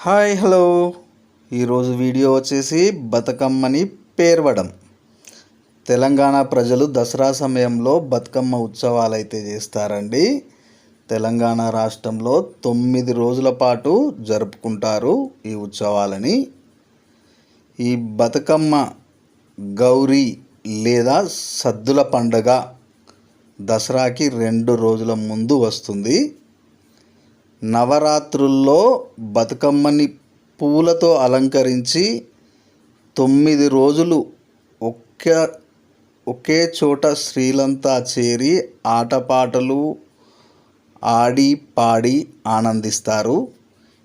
Hi hello. ఈరోజు video వచ్చేసి బతుకమ్మని పేర్వడం. తెలంగాణ ప్రజలు దసరా సమయంలో బతుకమ్మ ఉత్సవాలు అయితే చేస్తారండి. తెలంగాణ రాష్ట్రంలో 9 రోజుల పాటు జరుపుకుంటారు ఈ ఉత్సవాలని. ఈ బతుకమ్మ గౌరీ లేదా సద్దుల పండగ దసరాకి 2 రోజుల ముందు వస్తుంది. నవరాత్రుల్లో బతుకమ్మని పూలతో అలంకరించి 9 రోజులు ఒకే చోట స్త్రీలంతా చేరి ఆటపాటలు ఆడి పాడి ఆనందిస్తారు.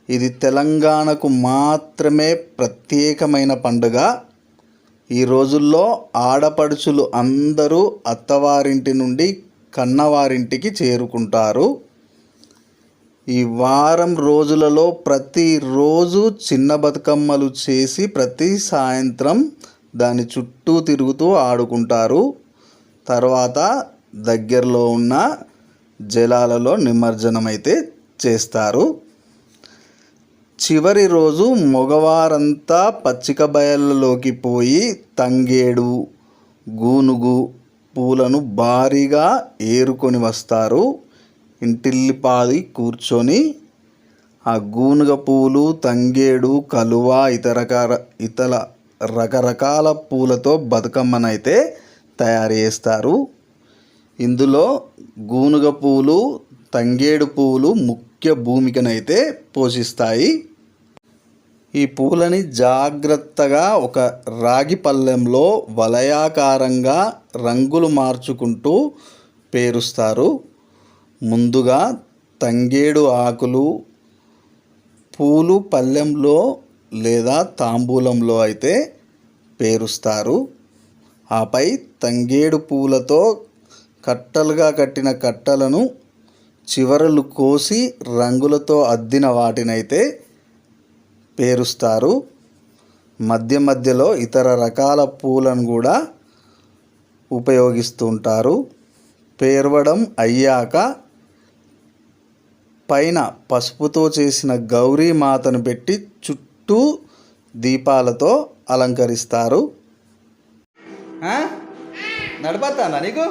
ఇది తెలంగాణకు మాత్రమే ప్రత్యేకమైన పండుగ. ఈ రోజుల్లో ఆడపడుచులు అందరూ అత్తవారింటి నుండి కన్నవారింటికి చేరుకుంటారు. ఈ వారం రోజులలో ప్రతిరోజు చిన్న బతుకమ్మలు చేసి ప్రతి సాయంత్రం దాని చుట్టూ తిరుగుతూ ఆడుకుంటారు. తర్వాత దగ్గరలో ఉన్న జలాలలో నిమజ్జనం అయితే చేస్తారు. చివరి రోజు మగవారంతా పచ్చిక బయళ్ళలోకి పోయి తంగేడు, గూనుగు పూలను భారీగా ఏరుకొని వస్తారు. ఇంటిల్లిపాది కూర్చొని ఆ గూనుగ పూలు, తంగేడు, కలువ ఇతర రకరకాల పూలతో బతుకమ్మనైతే తయారు చేస్తారు. ఇందులో గూనుగ పూలు, తంగేడు పూలు ముఖ్య భూమికనైతే పోషిస్తాయి. ఈ పూలని జాగ్రత్తగా ఒక రాగి పళ్ళెంలో వలయాకారంగా రంగులు మార్చుకుంటూ పేరుస్తారు. ముందుగా తంగేడు ఆకులు, పూలు పళ్ళెంలో లేదా తాంబూలంలో అయితే పేరుస్తారు. ఆపై తంగేడు పూలతో కట్టలుగా కట్టిన కట్టలను చివరలు కోసి రంగులతో అద్దిన వాటినైతే పేరుస్తారు. మధ్య మధ్యలో ఇతర రకాల పూలను కూడా ఉపయోగిస్తుంటారు. పేర్వడం అయ్యాక పైన పసుపుతో చేసిన గౌరీ మాతను పెట్టి చుట్టూ దీపాలతో అలంకరిస్తారు. నడపతానా నీకు?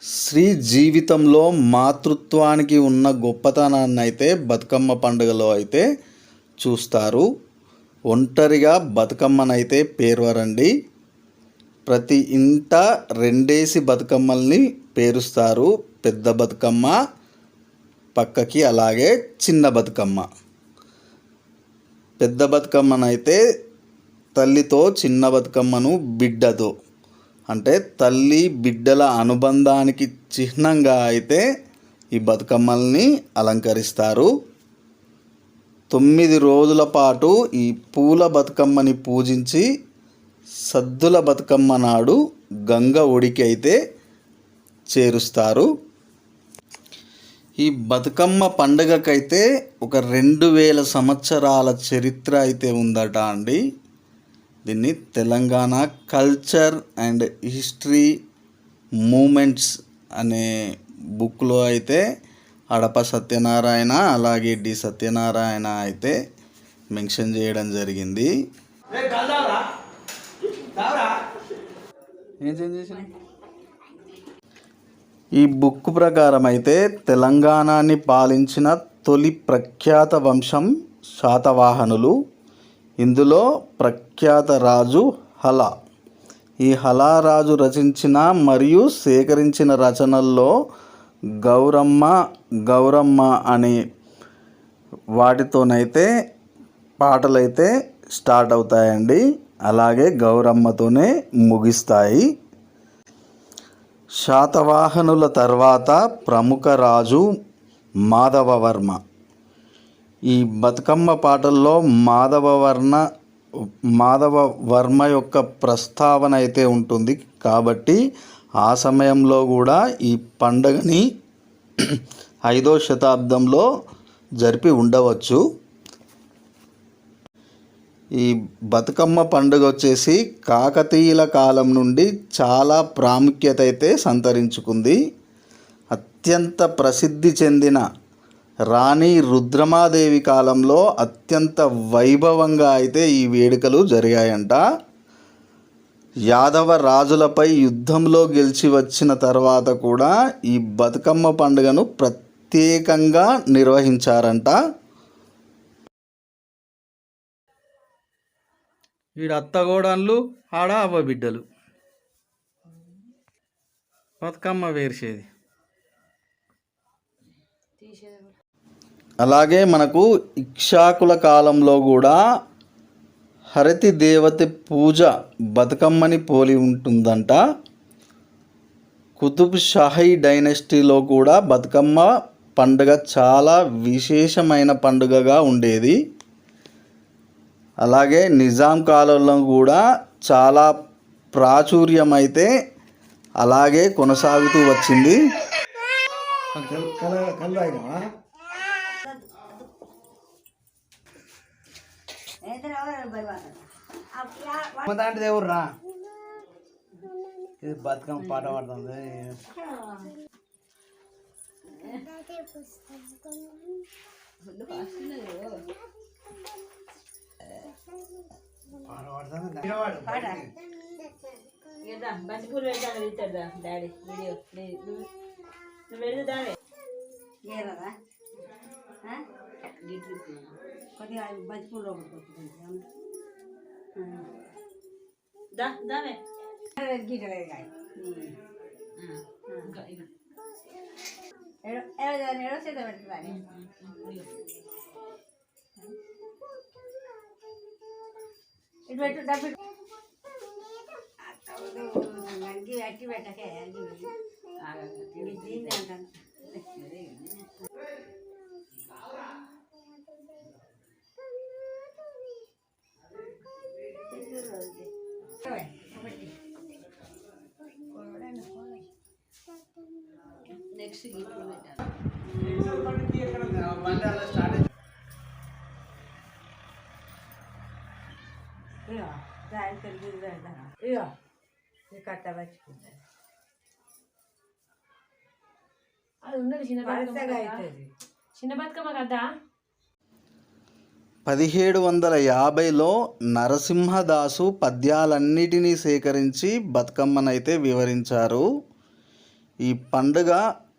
స్త్రీ జీవితంలో మాతృత్వానికి ఉన్న గొప్పతనాన్ని అయితే బతుకమ్మ పండుగలో అయితే చూస్తారు. ఒంటరిగా బతుకమ్మనైతే పేర్వరండి. ప్రతి ఇంట 2 బతుకమ్మల్ని పేరుస్తారు. పెద్ద బతుకమ్మ పక్కకి, అలాగే చిన్న బతుకమ్మ. పెద్ద బతుకమ్మనైతే తల్లితో, చిన్న బతుకమ్మను బిడ్డతో, అంటే తల్లి బిడ్డల అనుబంధానికి చిహ్నంగా అయితే ఈ బతుకమ్మల్ని అలంకరిస్తారు. 9 రోజుల పాటు ఈ పూల బతుకమ్మని పూజించి సద్దుల బతుకమ్మ నాడు గంగ ఒడికి అయితే చేరుస్తారు. ఈ బతుకమ్మ పండుగకైతే ఒక 2000 సంవత్సరాల చరిత్ర అయితే ఉందట అండి. దీన్ని Telangana culture and history moments అనే బుక్లో అయితే అడప సత్యనారాయణ, అలాగే డి సత్యనారాయణ అయితే మెన్షన్ చేయడం జరిగింది. ఈ బుక్ ప్రకారం అయితే తెలంగాణని పాలించిన తొలి ప్రఖ్యాత వంశం శాతవాహనులు. ఇందులో ప్రఖ్యాత రాజు హల. ఈ హలారాజు రచించిన మరియు సేకరించిన రచనల్లో గౌరమ్మ అనే వాటితోనైతే పాటలైతే స్టార్ట్ అవుతాయండి. అలాగే గౌరమ్మతోనే ముగిస్తాయి. శాతవాహనుల తర్వాత ప్రముఖ రాజు మాధవవర్మ. ఈ బతుకమ్మ పాటల్లో మాధవవర్మ యొక్క ప్రస్తావన అయితే ఉంటుంది. కాబట్టి ఆ సమయంలో కూడా ఈ పండుగని 5వ శతాబ్దంలో జరిపి ఉండవచ్చు. ఈ బతుకమ్మ పండుగ వచ్చేసి కాకతీయుల కాలం నుండి చాలా ప్రాముఖ్యత అయితే సంతరించుకుంది. అత్యంత ప్రసిద్ధి చెందిన రాణి రుద్రమాదేవి కాలంలో అత్యంత వైభవంగా అయితే ఈ వేడుకలు జరిగాయంట. యాదవ రాజులపై యుద్ధంలో గెలిచి వచ్చిన తర్వాత కూడా ఈ బతుకమ్మ పండుగను ప్రత్యేకంగా నిర్వహించారంట. ఈడ అత్తగోడన్లు ఆడ అవ్వ బిడ్డలు బతుకమ్మ వేర్చేది. అలాగే మనకు ఇక్షాకుల కాలంలో కూడా హరతి దేవత పూజ బతుకమ్మని పోలి ఉంటుందంట. కుతుబ్ షాహీ డైనెస్టీలో కూడా బతుకమ్మ పండుగ చాలా విశేషమైన పండుగగా ఉండేది. అలాగే నిజాం కాలంలో కూడా చాలా ప్రాచుర్యం అయితే అలాగే కొనసాగుతూ వచ్చింది. దేవుర్రా ఇది బతుకమ్మ పాట పాడుతుంది. బంతిపూలు పెడతాను ఇస్తాడు డాడీ వీడియో నువ్వు వెళ్తావే కొద్దిగా బంతిపూలు దావే గీటలేదు కాయ ఎడో చేత పెడుతుంది ఇటు పెట్టు డబ్బు అట్టి పెట్టకే దీన్ని అంటాను. నెక్స్ట్ గీట్లు పెట్టాలి. కట్ట పచ్చుకుంటారు అది ఉన్నది చిన్న బతుకమ్మ కదా. 1750లో నరసింహదాసు పద్యాలన్నిటినీ సేకరించి బతుకమ్మనైతే వివరించారు. ఈ పండుగ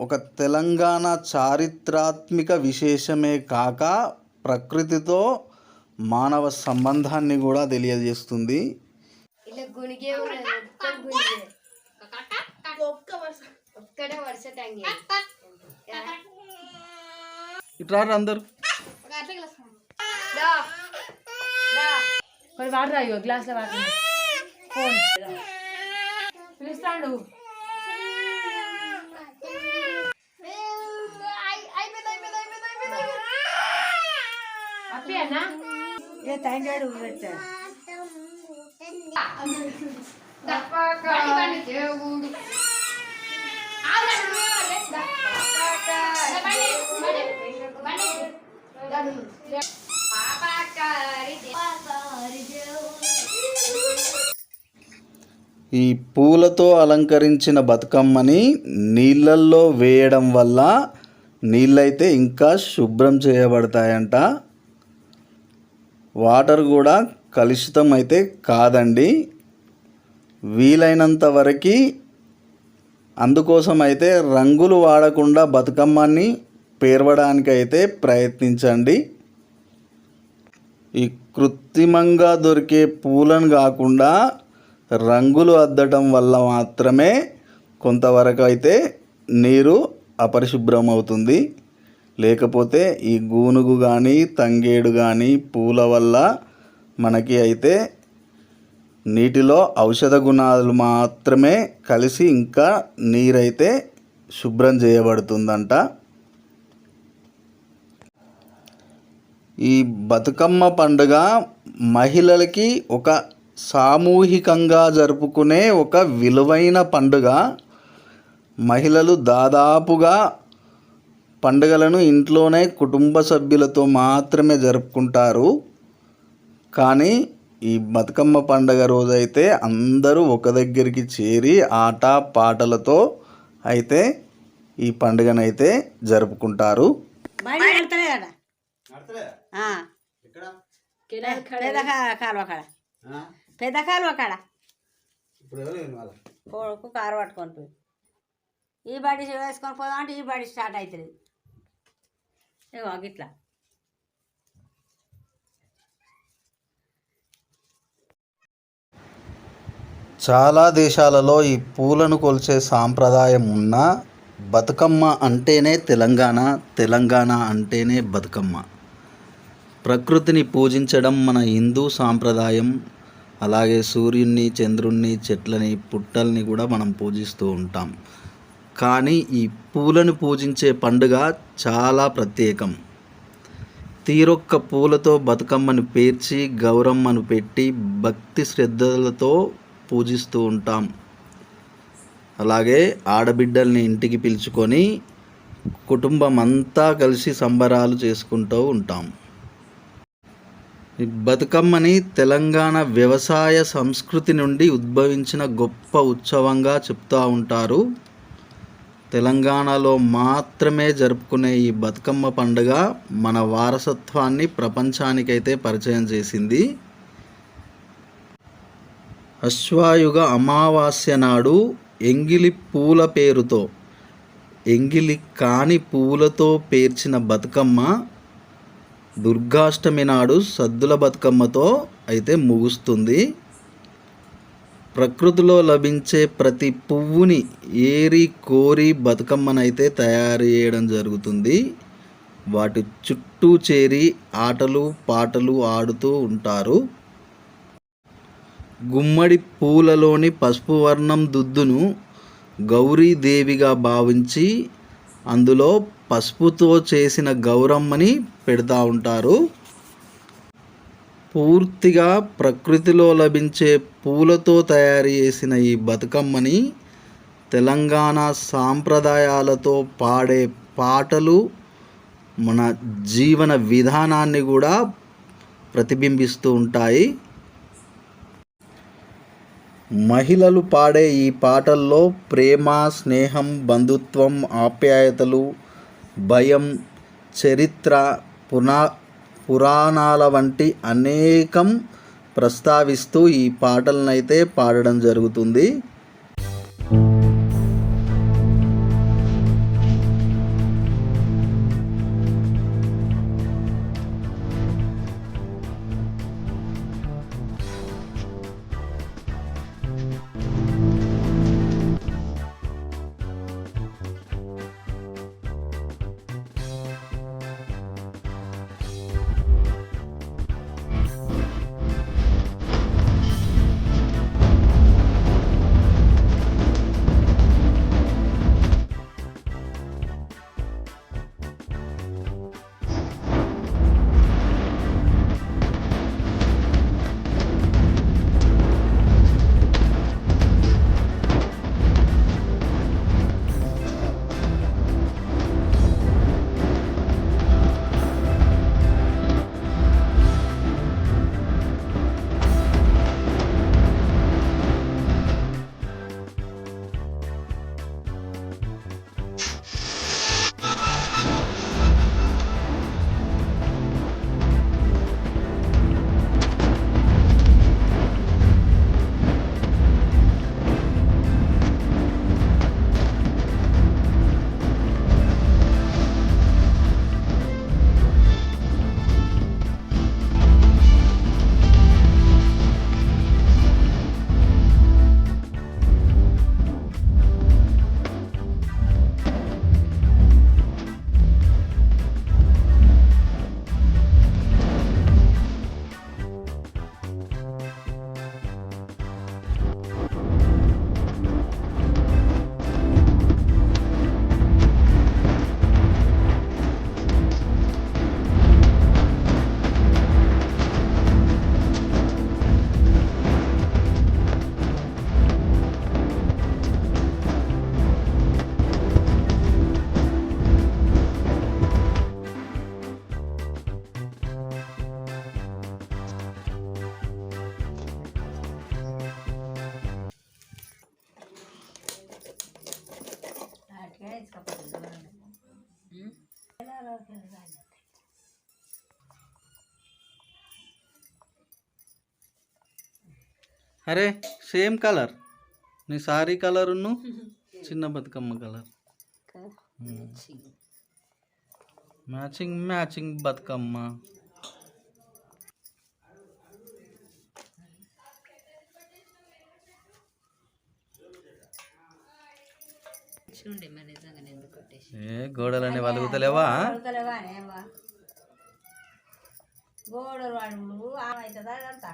ఒక తెలంగాణ చారిత్రాత్మక విశేషమే కాక ప్రకృతితో మానవ సంబంధాన్ని కూడా తెలియజేస్తుంది. ఇట్లా అందరు వాటర్ అయ్యో గ్లాస్లో వాటర్ పిలుస్తాడు. అప్పేనా తాగాడు పెట్టాడు. ఈ పూలతో అలంకరించిన బతుకమ్మని నీళ్ళల్లో వేయడం వల్ల నీళ్ళైతే ఇంకా శుభ్రం చేయబడతాయంట. వాటర్ కూడా కలుషితం అయితే కాదండి. వీలైనంత వరకు అందుకోసం అయితే రంగులు వాడకుండా బతుకమ్మని పేర్వడానికైతే ప్రయత్నించండి. ఈ కృత్రిమంగా దొరికే పూలను కాకుండా రంగులు అద్దడం వల్ల మాత్రమే కొంతవరకు అయితే నీరు అపరిశుభ్రం అవుతుంది. లేకపోతే ఈ గూనుగు కానీ తంగేడు కానీ పూల వల్ల మనకి అయితే నీటిలో ఔషధ గుణాలు మాత్రమే కలిసి ఇంకా నీరైతే శుభ్రం చేయబడుతుందంట. ఈ బతుకమ్మ పండుగ మహిళలకి ఒక సామూహికంగా జరుపుకునే ఒక విలువైన పండుగ. మహిళలు దాదాపుగా పండుగలను ఇంట్లోనే కుటుంబ సభ్యులతో మాత్రమే జరుపుకుంటారు. కానీ ఈ బతుకమ్మ పండగ రోజైతే అందరూ ఒక దగ్గరికి చేరి ఆట పాటలతో అయితే ఈ పండుగనైతే జరుపుకుంటారు. పెద్ద కాలువ కాడ కొడుకు కారు పట్టుకొని పోయి ఈ బడి వేసుకొని పోదాం అంటే ఈ బడి స్టార్ట్ అవుతుంది. ఇగో గిట్లా చాలా దేశాలలో ఈ పూలను కొలిచే సాంప్రదాయం ఉన్న బతుకమ్మ అంటేనే తెలంగాణ, తెలంగాణ అంటేనే బతుకమ్మ. ప్రకృతిని పూజించడం మన హిందూ సాంప్రదాయం. అలాగే సూర్యుడిని, చంద్రుణ్ణి, చెట్లని, పుట్టల్ని కూడా మనం పూజిస్తూ ఉంటాం. కానీ ఈ పూలను పూజించే పండుగ చాలా ప్రత్యేకం. తీరొక్క పూలతో బతుకమ్మను పేర్చి గౌరమ్మను పెట్టి భక్తి శ్రద్ధలతో పూజిస్తూ ఉంటాం. అలాగే ఆడబిడ్డల్ని ఇంటికి పిలుచుకొని కుటుంబం అంతా కలిసి సంబరాలు చేసుకుంటూ ఉంటాం. ఈ బతుకమ్మని తెలంగాణ వ్యవసాయ సంస్కృతి నుండి ఉద్భవించిన గొప్ప ఉత్సవంగా చెప్తూ ఉంటారు. తెలంగాణలో మాత్రమే జరుపుకునే ఈ బతుకమ్మ పండుగ మన వారసత్వాన్ని ప్రపంచానికైతే పరిచయం చేసింది. అశ్వాయుగ అమావాస్య నాడు ఎంగిలి పూల పేరుతో ఎంగిలి కాని పూలతో పేర్చిన బతుకమ్మ దుర్గాష్టమి నాడు సద్దుల బతుకమ్మతో అయితే ముగుస్తుంది. ప్రకృతిలో లభించే ప్రతి పువ్వుని ఏరి కోరి బతుకమ్మనైతే తయారు చేయడం జరుగుతుంది. వాటి చుట్టూ చేరి ఆటలు పాటలు ఆడుతూ ఉంటారు. గుమ్మడి పూలలోని పసుపు వర్ణం దుద్దును గౌరీదేవిగా భావించి అందులో పసుపుతో చేసిన గౌరమ్మని పెడతా ఉంటారు. పూర్తిగా ప్రకృతిలో లభించే పూలతో తయారు చేసిన ఈ బతుకమ్మని తెలంగాణ సాంప్రదాయాలతో పాడే పాటలు మన జీవన విధానాన్ని కూడా ప్రతిబింబిస్తూ ఉంటాయి. మహిళలు పాడే ఈ పాటల్లో ప్రేమ, స్నేహం, బంధుత్వం, ఆప్యాయతలు, భయం, చరిత్ర, పురాణాల వంటి అనేకం ప్రస్తావిస్తూ ఈ పాటలనైతే పాడడం జరుగుతుంది. అరే సేమ్ కలర్, నీ సారీ కలరును చిన్న Bathukamma colour matching matching Bathukamma. ఏ గోడలన్నీ వలుగుతలేవా? గోడలు వాడు అవుతుందా అదంతా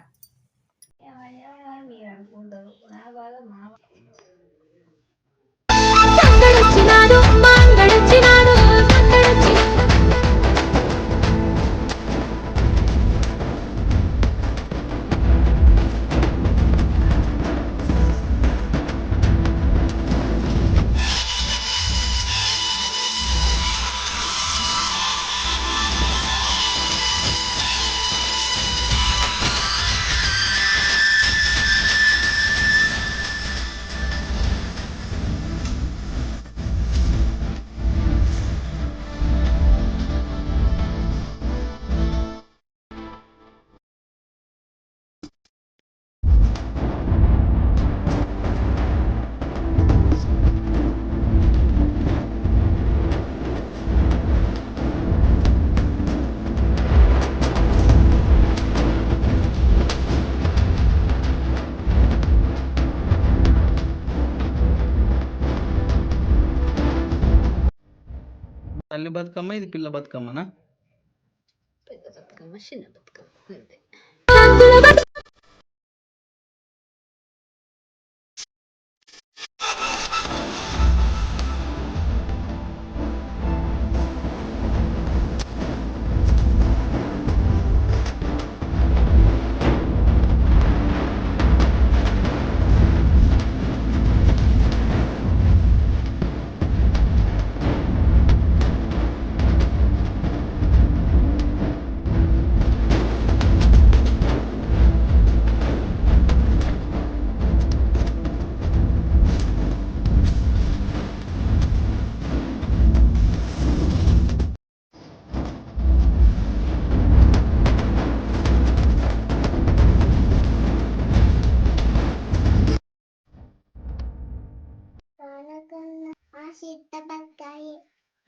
మీరు అనుకుంటారు. నా బాధ మా తల్లి బతుకమ్మ, ఇది పిల్ల బతుకమ్మనా? పెద్ద బతుకమ్మ చిన్న బతుకమ్మ అంతే.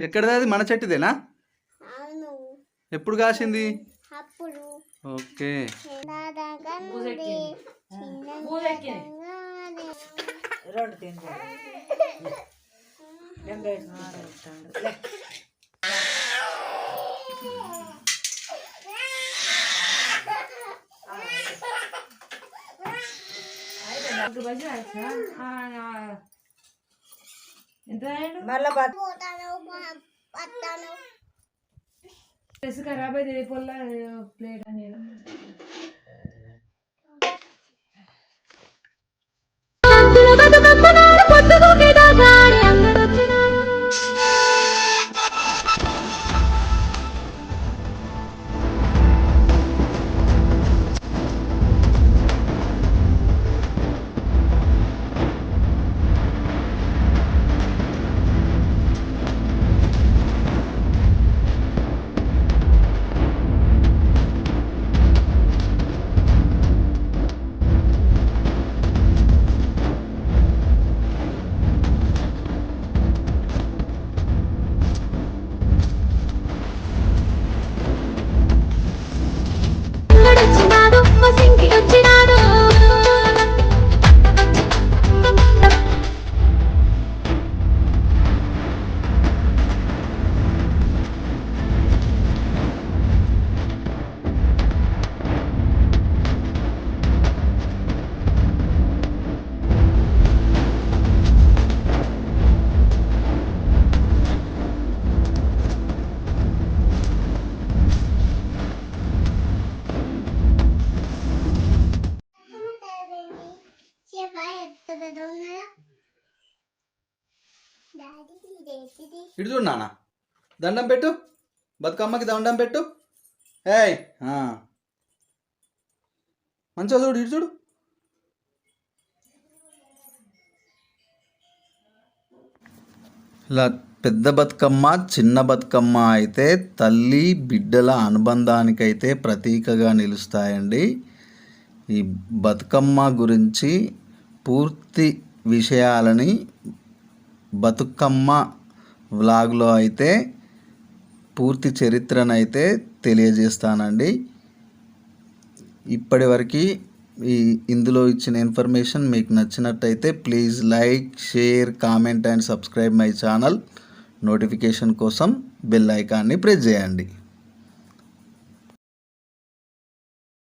ఎక్కడది? అది మన చెట్టుదేనా? ఎప్పుడు కాసింది? ఓకే. రెండు తింటాడు మళ్ళీ డ్రెస్ ఖరాబ్ అయితే పొల్ల ప్లేట్ అని ఇటు చూడు నాన్న, దండం పెట్టు, బతుకమ్మకి దండం పెట్టు. ఏయ్ మంచిగా చూడు, ఇటు చూడు. ఇలా పెద్ద బతుకమ్మ చిన్న బతుకమ్మ అయితే తల్లి బిడ్డల అనుబంధానికైతే ప్రతీకగా నిలుస్తాయండి. ఈ బతుకమ్మ గురించి పూర్తి విషయాలని బతుకమ్మ వ్లాగ్లో అయితే పూర్తి చరిత్రనైతే తెలియజేస్తానండి. ఇప్పటివరకు ఇందులో ఇచ్చిన ఇన్ఫర్మేషన్ మీకు నచ్చినట్టయితే please like, share, comment and subscribe my channel. Notification కోసం బెల్ ఐకాన్ని ప్రెస్ చేయండి.